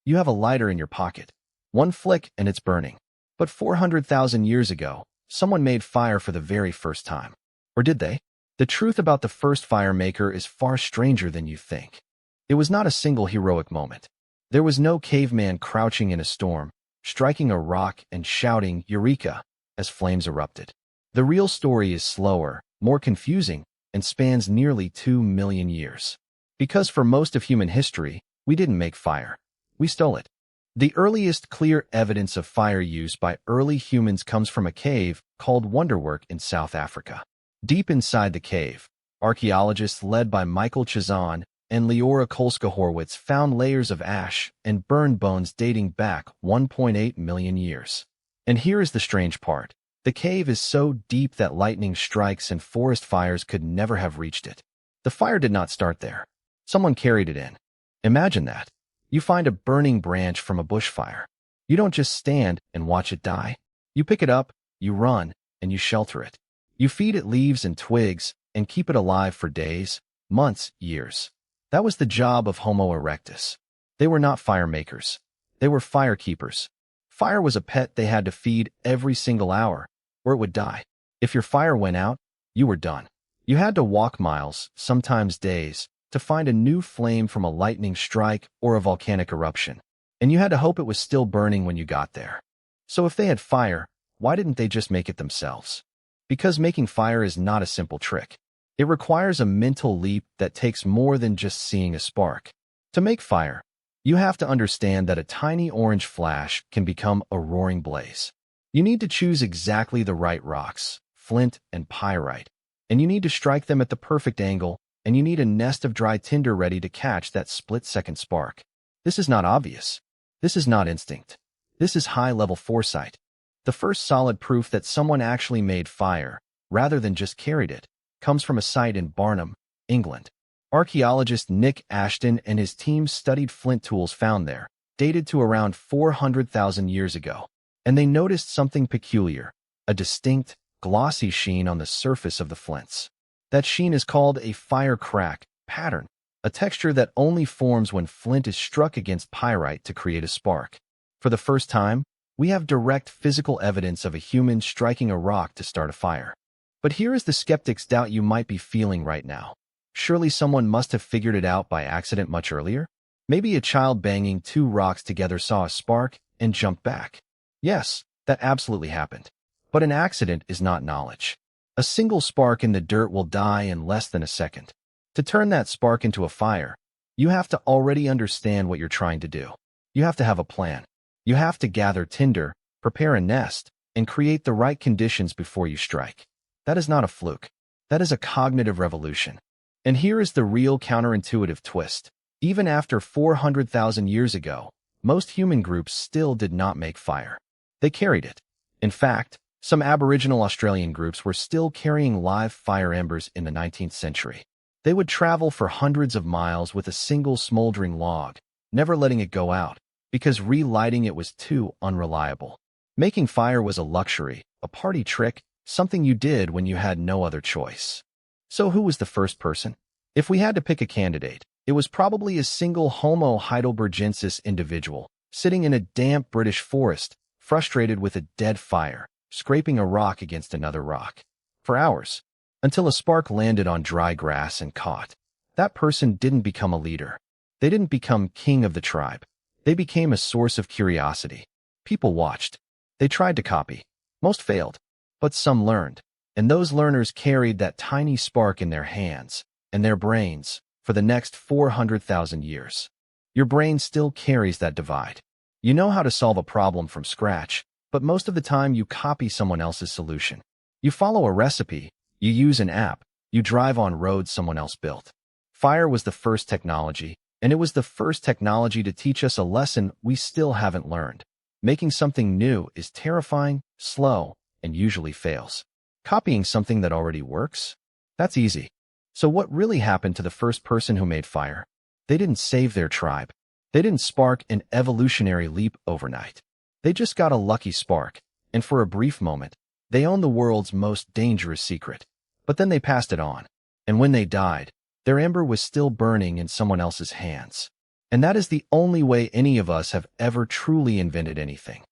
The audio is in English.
You have a lighter in your pocket. One flick and it's burning. But 400,000 years ago, someone made fire for the very first time. Or did they? The truth about the first fire maker is far stranger than you think. It was not a single heroic moment. There was no caveman crouching in a storm, striking a rock and shouting, "Eureka!" as flames erupted. The real story is slower, more confusing, and spans nearly 2 million years. Because for most of human history, we didn't make fire. We stole it. The earliest clear evidence of fire use by early humans comes from a cave called Wonderwerk in South Africa. Deep inside the cave, archaeologists led by Michael Chazan and Leora Kolska-Horwitz found layers of ash and burned bones dating back 1.8 million years. And here is the strange part. The cave is so deep that lightning strikes and forest fires could never have reached it. The fire did not start there. Someone carried it in. Imagine that. You find a burning branch from a bushfire. You don't just stand and watch it die. You pick it up, you run, and you shelter it. You feed it leaves and twigs and keep it alive for days, months, years. That was the job of Homo erectus. They were not fire makers. They were fire keepers. Fire was a pet they had to feed every single hour, or it would die. If your fire went out, you were done. You had to walk miles, sometimes days, to find a new flame from a lightning strike or a volcanic eruption. And you had to hope it was still burning when you got there. So if they had fire, why didn't they just make it themselves? Because making fire is not a simple trick. It requires a mental leap that takes more than just seeing a spark. To make fire, you have to understand that a tiny orange flash can become a roaring blaze. You need to choose exactly the right rocks, flint and pyrite, and you need to strike them at the perfect angle, and you need a nest of dry tinder ready to catch that split-second spark. This is not obvious. This is not instinct. This is high-level foresight. The first solid proof that someone actually made fire, rather than just carried it, comes from a site in Barnham, England. Archaeologist Nick Ashton and his team studied flint tools found there, dated to around 400,000 years ago, and they noticed something peculiar, a distinct, glossy sheen on the surface of the flints. That sheen is called a fire crack pattern, a texture that only forms when flint is struck against pyrite to create a spark. For the first time, we have direct physical evidence of a human striking a rock to start a fire. But here is the skeptic's doubt you might be feeling right now. Surely someone must have figured it out by accident much earlier? Maybe a child banging two rocks together saw a spark and jumped back. Yes, that absolutely happened. But an accident is not knowledge. A single spark in the dirt will die in less than a second. To turn that spark into a fire, you have to already understand what you're trying to do. You have to have a plan. You have to gather tinder, prepare a nest, and create the right conditions before you strike. That is not a fluke. That is a cognitive revolution. And here is the real counterintuitive twist. Even after 400,000 years ago, most human groups still did not make fire. They carried it. In fact, some Aboriginal Australian groups were still carrying live fire embers in the 19th century. They would travel for hundreds of miles with a single smoldering log, never letting it go out, because relighting it was too unreliable. Making fire was a luxury, a party trick, something you did when you had no other choice. So who was the first person? If we had to pick a candidate, it was probably a single Homo heidelbergensis individual, sitting in a damp British forest, frustrated with a dead fire, scraping a rock against another rock. For hours, until a spark landed on dry grass and caught. That person didn't become a leader. They didn't become king of the tribe. They became a source of curiosity. People watched. They tried to copy. Most failed, but some learned. And those learners carried that tiny spark in their hands and their brains for the next 400,000 years. Your brain still carries that divide. You know how to solve a problem from scratch, but most of the time you copy someone else's solution. You follow a recipe, you use an app, you drive on roads someone else built. Fire was the first technology, and it was the first technology to teach us a lesson we still haven't learned. Making something new is terrifying, slow, and usually fails. Copying something that already works? That's easy. So what really happened to the first person who made fire? They didn't save their tribe. They didn't spark an evolutionary leap overnight. They just got a lucky spark, and for a brief moment, they owned the world's most dangerous secret. But then they passed it on, and when they died, their ember was still burning in someone else's hands. And that is the only way any of us have ever truly invented anything.